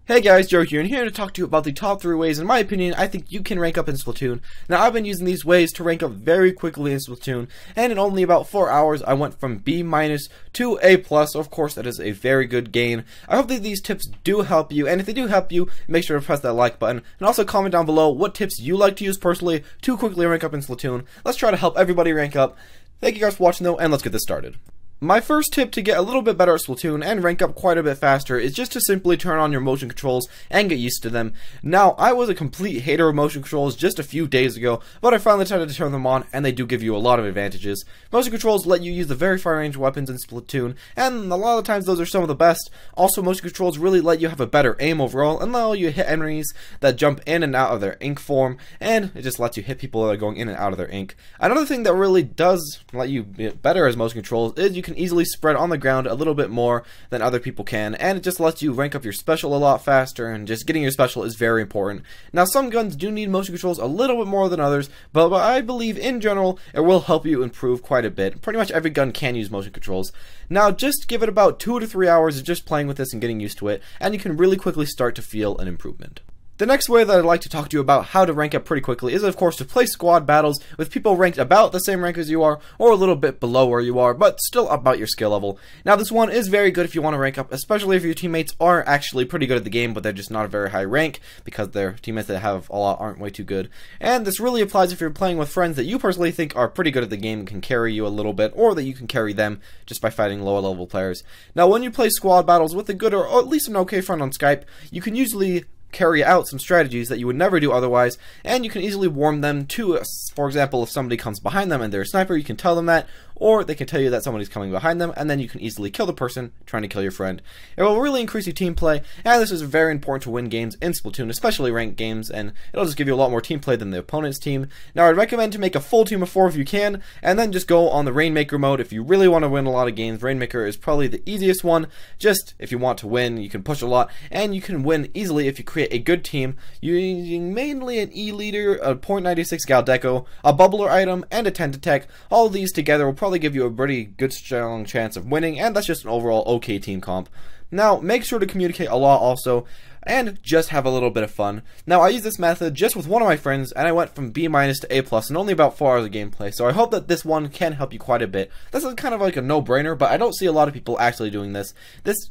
Hey guys, Joe here, and here to talk to you about the top 3 ways, in my opinion, I think you can rank up in Splatoon. Now, I've been using these ways to rank up very quickly in Splatoon, and in only about 4 hours, I went from B- to A+, so of course, that is a very good gain. I hope that these tips do help you, and if they do help you, make sure to press that like button, and also comment down below what tips you like to use personally to quickly rank up in Splatoon. Let's try to help everybody rank up. Thank you guys for watching though, and let's get this started. My first tip to get a little bit better at Splatoon and rank up quite a bit faster is just to simply turn on your motion controls and get used to them. Now, I was a complete hater of motion controls just a few days ago, but I finally decided to turn them on, and they do give you a lot of advantages. Motion controls let you use the very far range weapons in Splatoon, and a lot of times those are some of the best. Also, motion controls really let you have a better aim overall, and allow you to hit enemies that jump in and out of their ink form, and it just lets you hit people that are going in and out of their ink. Another thing that really does let you get better as motion controls is you can easily spread on the ground a little bit more than other people can, and it just lets you rank up your special a lot faster, and just getting your special is very important. Now, some guns do need motion controls a little bit more than others, but I believe in general it will help you improve quite a bit. Pretty much every gun can use motion controls. Now, just give it about 2 to 3 hours of just playing with this and getting used to it, and you can really quickly start to feel an improvement. The next way that I'd like to talk to you about how to rank up pretty quickly is, of course, to play squad battles with people ranked about the same rank as you are, or a little bit below where you are, but still about your skill level. Now, this one is very good if you want to rank up, especially if your teammates are actually pretty good at the game, but they're just not a very high rank, because their teammates that have a lot aren't way too good. And this really applies if you're playing with friends that you personally think are pretty good at the game and can carry you a little bit, or that you can carry them just by fighting lower level players. Now, when you play squad battles with a good or at least an okay friend on Skype, you can usually carry out some strategies that you would never do otherwise, and you can easily warn them to, for example, if somebody comes behind them and they're a sniper, you can tell them that, or they can tell you that somebody's coming behind them, and then you can easily kill the person trying to kill your friend. It will really increase your team play, and this is very important to win games in Splatoon, especially ranked games, and it'll just give you a lot more team play than the opponent's team. Now, I'd recommend to make a full team of 4 if you can, and then just go on the Rainmaker mode if you really want to win a lot of games. Rainmaker is probably the easiest one. Just if you want to win, you can push a lot, and you can win easily if you create a good team using mainly an E-Leader, a .96 Galdeco, a Bubbler item, and a Tentatek. All of these together will probably give you a pretty good strong chance of winning, and that's just an overall okay team comp. Now, make sure to communicate a lot also, and just have a little bit of fun. Now, I used this method just with one of my friends, and I went from B- to A+ in only about 4 hours of gameplay, so I hope that this one can help you quite a bit. This is kind of like a no-brainer, but I don't see a lot of people actually doing this.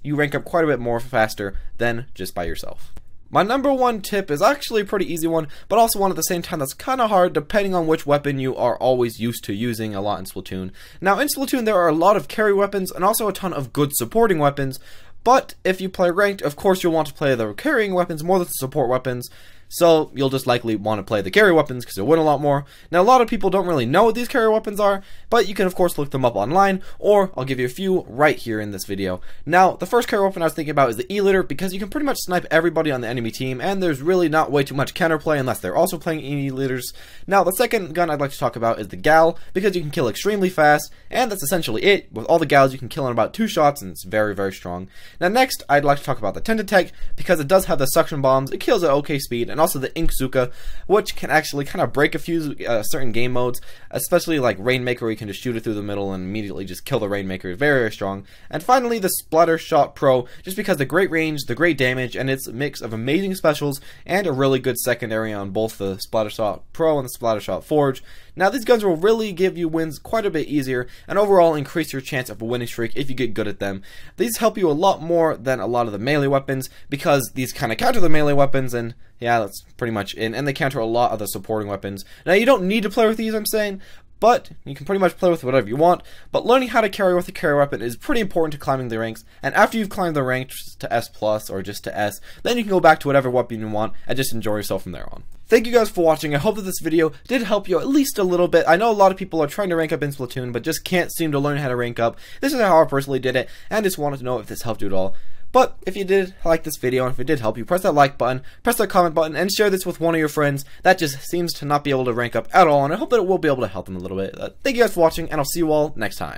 You rank up quite a bit more faster than just by yourself. My number 1 tip is actually a pretty easy one, but also one at the same time that's kind of hard depending on which weapon you are always used to using a lot in Splatoon. Now, in Splatoon there are a lot of carry weapons and also a ton of good supporting weapons, but if you play ranked, of course you'll want to play the carrying weapons more than the support weapons. So you'll just likely want to play the carry weapons because you'll win a lot more. Now, a lot of people don't really know what these carry weapons are, but you can of course look them up online, or I'll give you a few right here in this video. Now, the first carry weapon I was thinking about is the E-Leader, because you can pretty much snipe everybody on the enemy team, and there's really not way too much counterplay unless they're also playing E-Leaders. Now, the second gun I'd like to talk about is the Gal, because you can kill extremely fast, and that's essentially it. With all the Gals, you can kill in about 2 shots, and it's very, very strong. Now, next, I'd like to talk about the Tentatek, because it does have the suction bombs, it kills at okay speed, and also the Inkzuka, which can actually kind of break a few certain game modes, especially like Rainmaker, where you can just shoot it through the middle and immediately just kill the Rainmaker. Very, very strong. And finally, the Splattershot Pro, just because the great range, the great damage, and its mix of amazing specials and a really good secondary on both the Splattershot Pro and the Splattershot Forge. Now, these guns will really give you wins quite a bit easier, and overall increase your chance of a winning streak if you get good at them. These help you a lot more than a lot of the melee weapons, because these kind of counter the melee weapons, and yeah, that's pretty much it, and they counter a lot of the supporting weapons. Now, you don't need to play with these, I'm saying, but you can pretty much play with whatever you want. But learning how to carry with a carry weapon is pretty important to climbing the ranks, and after you've climbed the ranks to S+, or just to S, then you can go back to whatever weapon you want, and just enjoy yourself from there on. Thank you guys for watching. I hope that this video did help you at least a little bit. I know a lot of people are trying to rank up in Splatoon, but just can't seem to learn how to rank up. This is how I personally did it, and I just wanted to know if this helped you at all. But if you did like this video, and if it did help you, press that like button, press that comment button, and share this with one of your friends that just seems to not be able to rank up at all, and I hope that it will be able to help them a little bit. Thank you guys for watching, and I'll see you all next time.